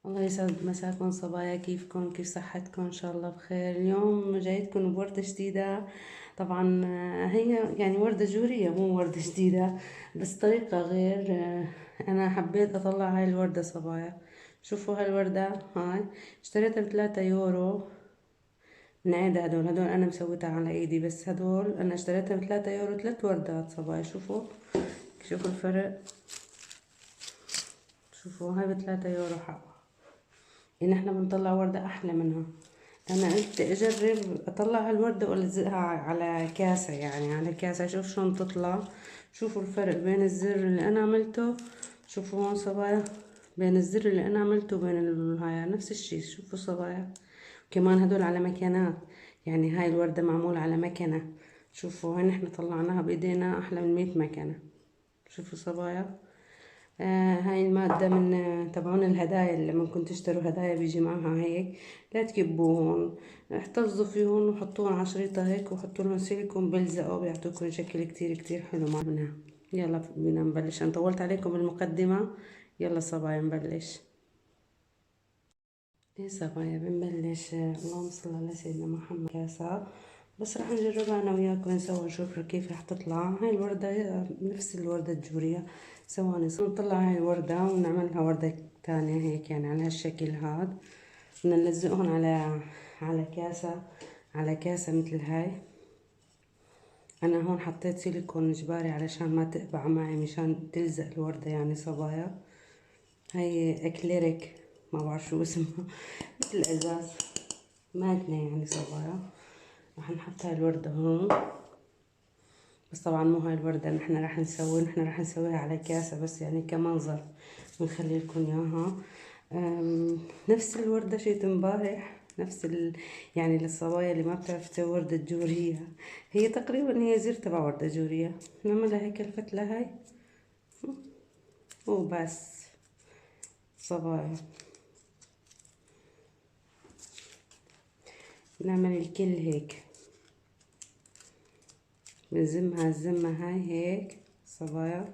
الله يسعد مساكم صبايا، كيفكم؟ كيف صحتكم؟ ان شاء الله بخير. اليوم جايتكم بوردة جديدة. طبعا هي يعني وردة جورية مو وردة جديدة، بس طريقة غير. انا حبيت اطلع هاي الوردة صبايا. شوفوا هالوردة هاي، اشتريتها ب3 يورو من عيد. هدول انا مسويتها على ايدي، بس هدول انا اشتريتها ب3 يورو 3 وردات صبايا. شوفوا الفرق. شوفوا هاي ب3 يورو حق، يعني احنا بنطلع وردة احلى منها. انا قلت اجرب اطلع هالوردة والزقها على كاسة، يعني على كاسة اشوف شلون تطلع. شوفوا الفرق بين الزر اللي انا عملته، شوفوا هون صبايا، بين الزر اللي انا عملته وبين هاي نفس الشي. شوفوا صبايا، كمان هدول على مكانات، يعني هاي الوردة معمولة على مكنة. شوفوا هين احنا طلعناها بايدينا احلى من 100 مكنة. شوفوا صبايا. هاي المادة من تبعون الهدايا، اللي لما كنت تشتروا هدايا بيجي معها هيك. لا تكبوهن، احتفظوا فيهن وحطوهن على شريطة هيك، وحطوا لهم سيليكون بيلزقوا، بيعطوكم شكل كتير كتير حلو معنا. يلا بدنا نبلش. انا طولت عليكم بالمقدمة. يلا صبايا نبلش. ايه صبايا بنبلش. اللهم صل على سيدنا محمد. كاسة بس راح نجربها انا وياكم سوا، نشوف كيف راح تطلع هاي الوردة. نفس الوردة الجورية. ثواني نطلع هاي الوردة ونعملها وردة تانية هيك، يعني على هالشكل هاد. بدنا نلزقهم على كاسة، على كاسة مثل هاي. انا هون حطيت سيليكون اجباري علشان ما تقبع معي، مشان تلزق الوردة يعني صبايا. هاي اكليريك، ما بعرف شو اسمها، مثل ازاز ماكنة يعني صبايا. راح نحط هاي الوردة هون، بس طبعا مو هاي الوردة نحن راح نسويها على كاسة بس، يعني كمنظر بنخلي لكم اياها. نفس الوردة شيت امبارح، يعني للصبايا اللي ما بتعرف تسوي وردة جورية، هي تقريبا هي زر تبع وردة جورية. نعملها هيك الفتلة هاي وبس صبايا. نعمل الكل هيك، بنزمها الزمة هاي هيك صبايا.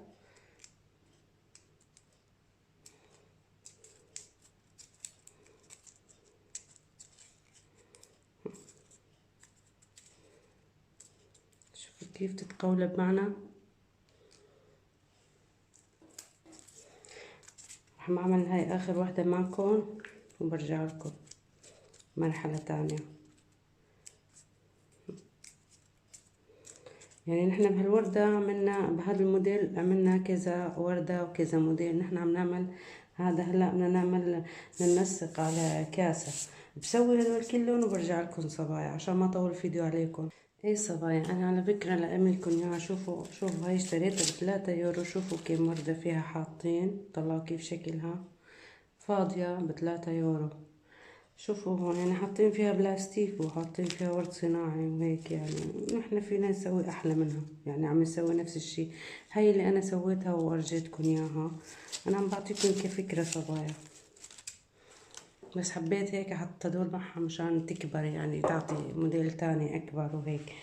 شوفوا كيف تتقولب معنا. رح بعمل هاي اخر وحدة معكم وبرجع لكم مرحلة تانية. يعني نحن بهالوردة عملنا، بهذا الموديل عملنا كذا وردة وكذا موديل. نحن عم نعمل هذا هلا، بدنا نعمل، ننسق على كاسة. بسوي هدول كلهم وبرجع لكم صبايا عشان ما اطول الفيديو عليكم. ايه صبايا، انا على فكرة لأعملكم اياها. شوفوا هاي اشتريتها ب3 يورو. شوفوا كم وردة فيها حاطين، طلعوا كيف شكلها فاضية ب3 يورو. شوفوا هون يعني حاطين فيها بلاستيك وحاطين فيها ورد صناعي وهيك، يعني نحن فينا نسوي احلى منها، يعني عم نسوي نفس الشي. هاي اللي انا سويتها وورجيتكم اياها. انا عم بعطيكم كفكرة صبايا، بس حبيت هيك احط هدول معها مشان تكبر، يعني تعطي موديل تاني اكبر وهيك.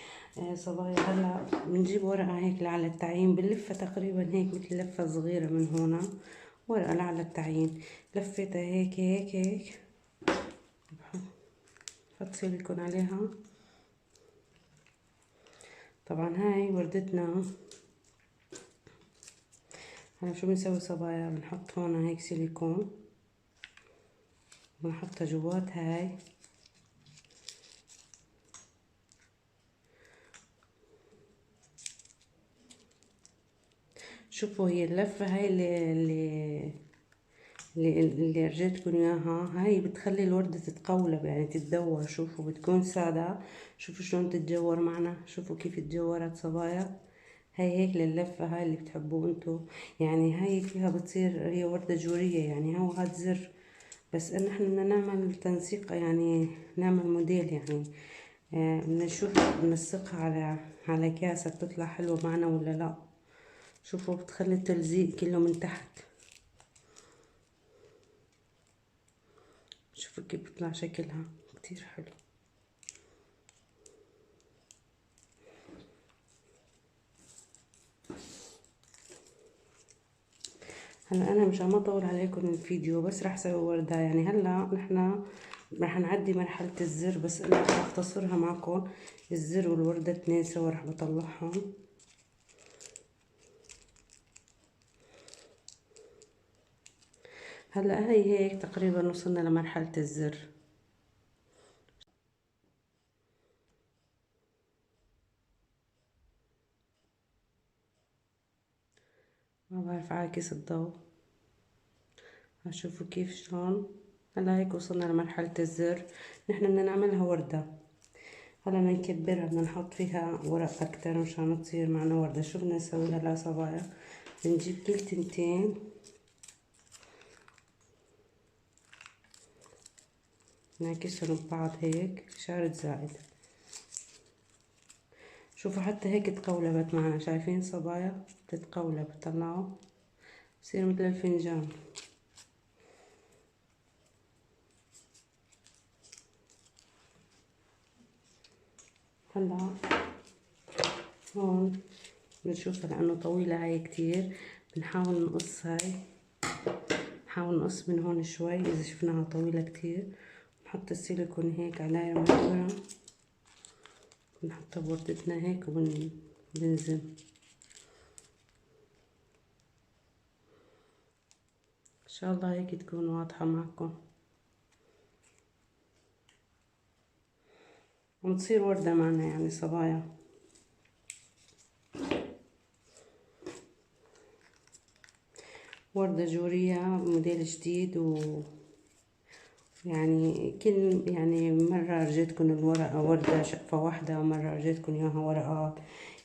صبايا هلا بنجيب ورقة هيك لعلى التعيين، بنلفها تقريبا هيك مثل لفة صغيرة من هنا، ورقة لعلى التعيين. لفيتها هيك هيك هيك، حط سيليكون عليها. طبعا هاي وردتنا. هلا شو بنسوي صبايا، بنحط هون هيك سيليكون، بنحطها جوات هاي. شوفوا هي اللفة هاي اللي رجيتكم اياها، هاي بتخلي الوردة تتقولب يعني تتدور. شوفوا بتكون سادة، شوفوا شلون تتجور معنا. شوفوا كيف تجورت صبايا. هاي هيك لللفة هاي اللي بتحبوه انتو، يعني هاي فيها بتصير هي وردة جورية، يعني هو هاد زر. بس ان احنا بدنا نعمل تنسيق، يعني نعمل موديل يعني. بدنا نشوف بنسقها على كاسة بتطلع حلوة معنا ولا لا. شوفوا بتخلي التلزيق كله من تحت. شوفوا كيف بيطلع شكلها كتير حلو. هلا انا مشان ما اطول عليكم الفيديو بس رح اسوي وردة. يعني هلا نحنا رح نعدي مرحلة الزر، بس انا رح اختصرها معكم. الزر والوردة اتنين سوا رح بطلعهم. هلا هي هيك تقريبا وصلنا لمرحلة الزر. ما بعرف عاكس الضوء، هشوفوا كيف شلون. هلا هيك وصلنا لمرحلة الزر. نحن بدنا نعملها وردة. هلا بدنا نكبرها، بدنا نحط فيها ورق اكتر مشان تصير معنا وردة. شو بدنا نسوي هلا صبايا؟ بنجيب كل تنتين نعكسهم ببعض هيك شارد زائد. شوفوا حتى هيك تقولبت معنا، شايفين صبايا؟ تتقولب، طلعوا بصير مثل الفنجان. هلا هون بنشوفها لانه طويلة هاي كتير، بنحاول نقص هاي، نحاول نقص من هون شوي اذا شفناها طويلة كتير. بنحط السيليكون هيك على دايرة مدورة، بنحطها بوردتنا هيك وبنزن. ان شاء الله هيك تكون واضحة معكم وتصير وردة معنا يعني صبايا. وردة جورية موديل جديد، يعني كل يعني مرة رجيتكم الورقة وردة شقفة واحدة، ومرة رجيتكم إياها ورقات،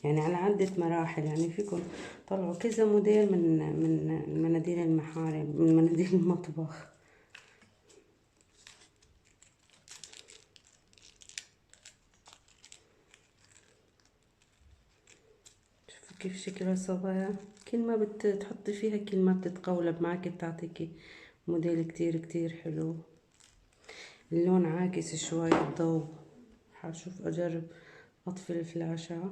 يعني على عدة مراحل. يعني فيكم طلعوا كذا موديل من مناديل المحارم، من مناديل المطبخ. شوفوا كيف شكلها صبايا. كل ما بتحطي فيها كل ما بتتقولب معك، بتعطيكي موديل كتير كتير حلو. اللون عاكس شوي الضوء. حشوف اجرب اطفي الفلاشة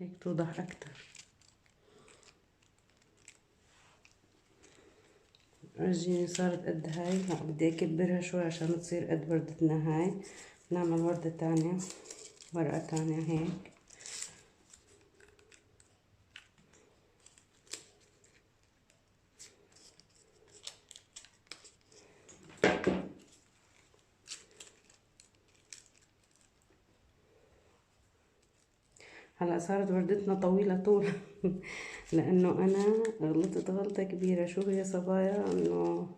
هيك توضح اكتر. رجيني صارت قد هاي، لا بدي اكبرها شوي عشان تصير قد وردتنا هاي. نعمل وردة تانية، ورقة تانية هيك. هلا صارت وردتنا طويلة طول لانه انا غلطت غلطة كبيرة. شو هي صبايا؟ انه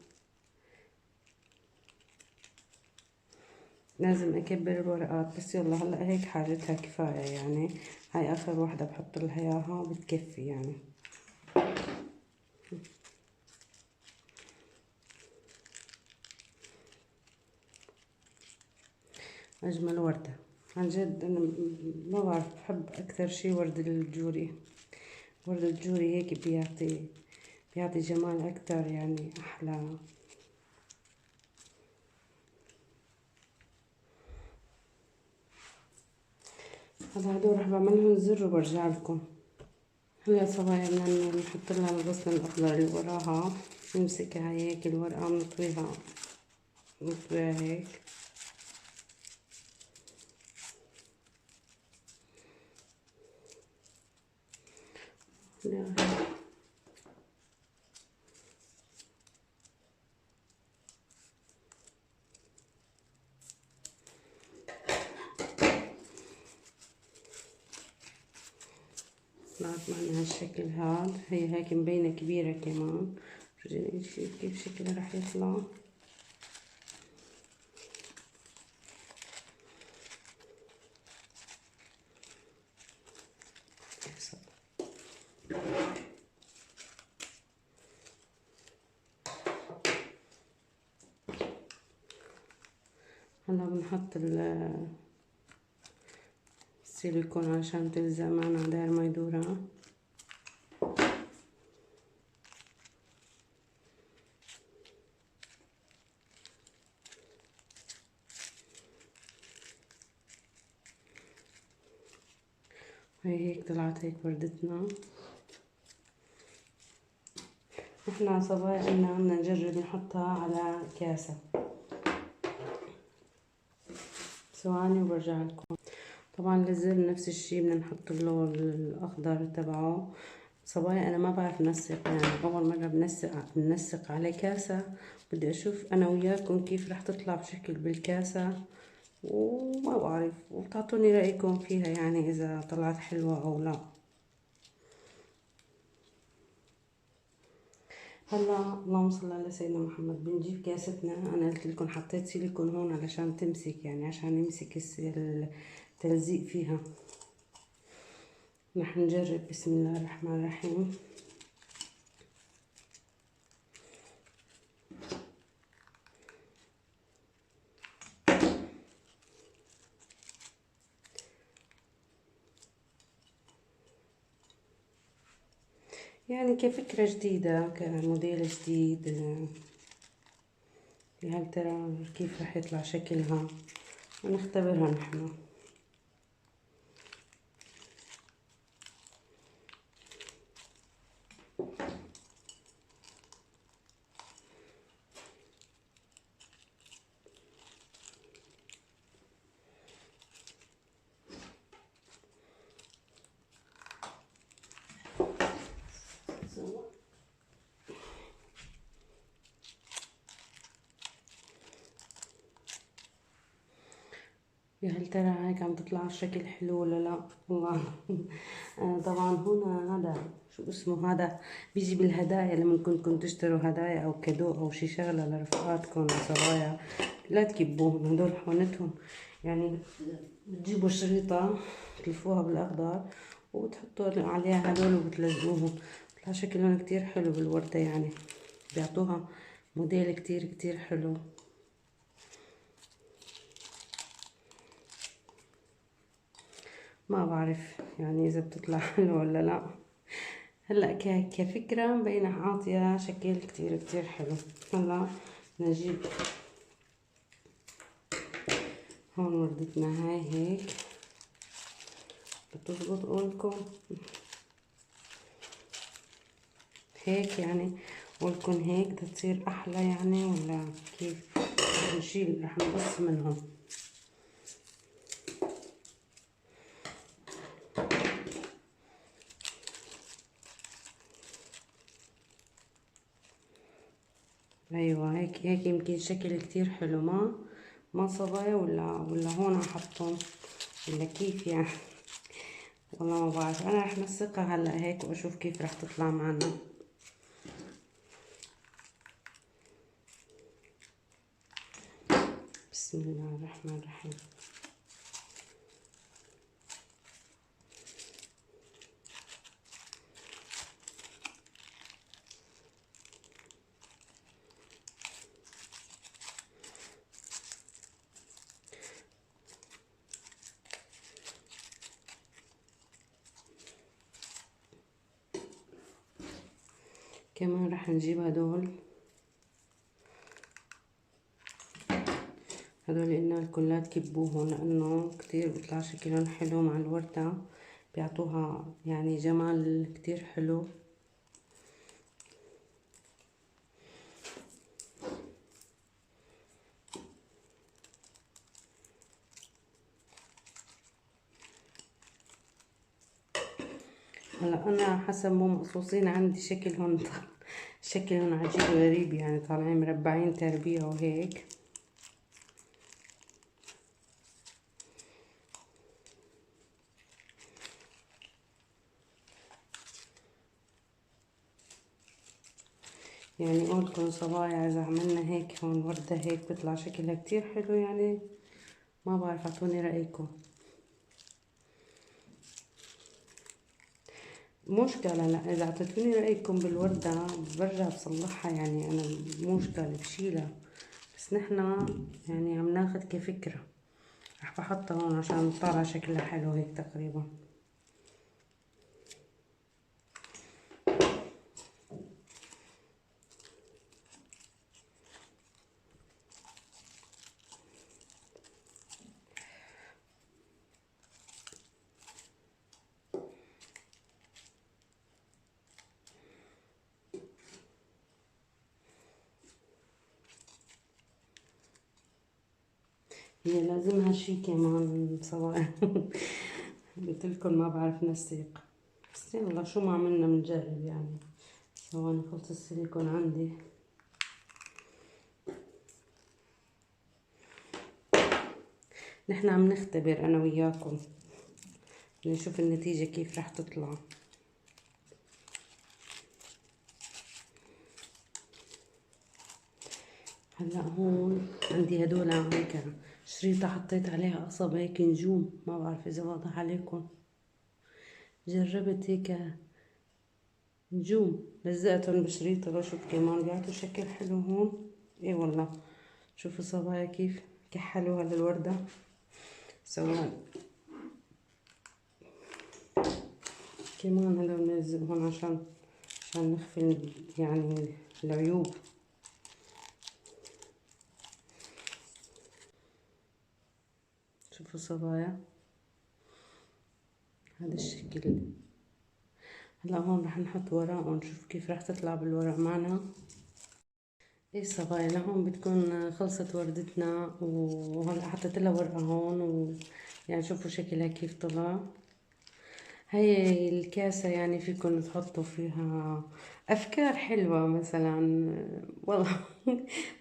لازم اكبر الورقات. بس يلا هلا هيك حاجتها كفاية يعني. هاي اخر وحدة بحط لها اياها بتكفي يعني. اجمل وردة عن جد. انا ما بعرف، بحب اكثر شي ورد الجوري. ورد الجوري هيك بيعطي جمال اكتر يعني، احلى. هذا هدول رح بعملهم زر وبرجع لكم. هلا صبايا بدنا نحط لها الغصن الاخضر اللي وراها. نمسكها هيك الورقة بنطويها، نطويها هيك. طلعت معنا هالشكل هاد. هي هيك مبينة كبيرة كمان. رجعي نشوف كيف شكلها رح يطلع. هلا بنحط السيليكون عشان تلزق معنا على داير ما يدورها. هي هيك طلعت هيك وردتنا. نحنا صبايا قلنا بدنا نجرب نحطها على كاسة. ثواني وبرجع لكم. طبعا الزر نفس الشي بدنا نحط له الاخضر تبعه. صبايا انا ما بعرف نسق، يعني اول مرة بنسق على كاسة. بدي اشوف انا وياكم كيف رح تطلع بشكل بالكاسة، وما بعرف، وتعطوني رأيكم فيها يعني اذا طلعت حلوة او لا. هلا اللهم صل على سيدنا محمد. بنجيب كاستنا، انا قلت لكم حطيت سيليكون هون علشان تمسك، يعني عشان يمسك التلزيق فيها. رح نجرب. بسم الله الرحمن الرحيم. يعني كفكرة جديدة، كموديل جديد، هل ترى كيف رح يطلع شكلها؟ ونختبرها نحن. يا هل ترى هيك عم تطلع الشكل حلو ولا لا؟ الله. طبعا هنا هذا شو اسمه، هذا بيجي بالهدايا لما كنتم تشتروا هدايا او كادو او شي شغله لرفقاتكم وصبايا. لا تكبوهم، هدول حونتهم. يعني بتجيبوا شريطة تلفوها بالاخضر وبتحطوا عليها هدول وبتلزقوهم، بيطلع شكلهم كتير حلو بالوردة، يعني بيعطوها موديل كتير كتير حلو. ما بعرف يعني اذا بتطلع حلو ولا لا. هلا كفكرة مبينة عاطية شكل كتير كتير حلو. هلا نجيب هون وردتنا هاي هيك بتزبط قولكم هيك، يعني قولكم هيك بدها تصير احلى يعني ولا كيف؟ رح نشيل، رح نقص منهم. ايوه هيك هيك يمكن شكل كتير حلو. ما صبايا ولا هون احطهم ولا كيف يعني؟ والله ما بعرف. انا رح نسقها هلا هيك واشوف كيف رح تطلع معنا. بسم الله الرحمن الرحيم. كمان رح نجيب هدول قلنا لكم لا تكبوهم لانه كتير بيطلع شكلهم حلو مع الوردة، بيعطوها يعني جمال كتير حلو. هلا انا حسب مو مقصوصين عندي شكلهم عجيب غريب، يعني طالعين مربعين تربية وهيك. يعني قولكم صبايا اذا عملنا هيك هون وردة هيك بيطلع شكلها كتير حلو، يعني ما بعرف، اعطوني رأيكم. مشكلة لا، إذا عطيتوني رأيكم بالوردة برجع بصلحها، يعني أنا مشكلة بشيلها، بس نحنا يعني عم ناخد كفكرة. رح بحطها هون عشان طالع شكلها حلو هيك تقريبا. هي لازمها شي كمان صراحة. قلتلكن ما بعرف نسيق، بس يلا شو ما عملنا بنجرب يعني. ثواني خلص السيليكون عندي. نحن عم نختبر انا وياكم نشوف النتيجة كيف رح تطلع. هلا هون عندي هدول هيك شريطة حطيت عليها قصب هيك نجوم، ما بعرف اذا واضح عليكم. جربت هيك نجوم لزقتهم بشريطة لشوف كمان بيعطوا شكل حلو هون. ايه والله شوفوا صبايا كيف كحلوها للوردة. سوا كمان هدول بنلزقهم عشان نخفي يعني العيوب. شوفوا صبايا هذا الشكل. هلا هون رح نحط ورق ونشوف كيف رح تطلع بالورق معنا. ايه صبايا لهون بتكون خلصت وردتنا، وهلا حطيت لها ورقة هون يعني شوفوا شكلها كيف طلع. هي الكاسة يعني فيكن تحطوا فيها أفكار حلوة مثلا، والله.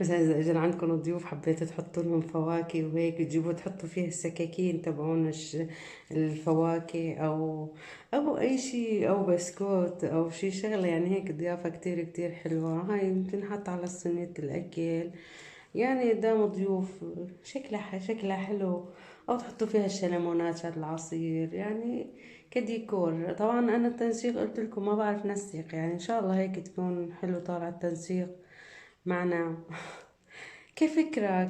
مثلا إذا إجا عندكم ضيوف حبيتوا تحطوا لهم فواكه وهيك تجيبوا تحطوا فيها السكاكين تبعون الفواكه، أو أي شي، أو بسكوت أو شي شغلة يعني هيك ضيافة كتير كتير حلوة. هاي بتنحط على صينية الأكل يعني قدام ضيوف، شكلها حلو. او تحطوا فيها الشلمونات شات العصير يعني كديكور. طبعا انا التنسيق قلت لكم ما بعرف نسيق، يعني ان شاء الله هيك تكون حلو طالع التنسيق معنا. كفكرة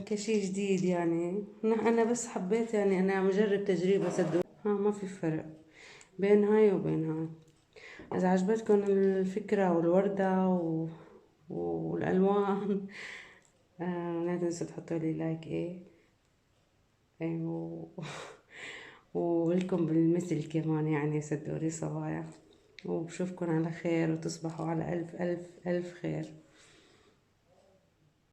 كشي جديد يعني. انا بس حبيت يعني انا عم جرب تجربة صدق، ها ما في فرق بين هاي وبين هاي. اذا عجبتكم الفكرة والوردة والالوان، لا تنسوا تحطوا لي لايك. ايه ولكم بالمثل كمان يعني صدقوني صبايا. وبشوفكن على خير وتصبحوا على ألف ألف ألف خير.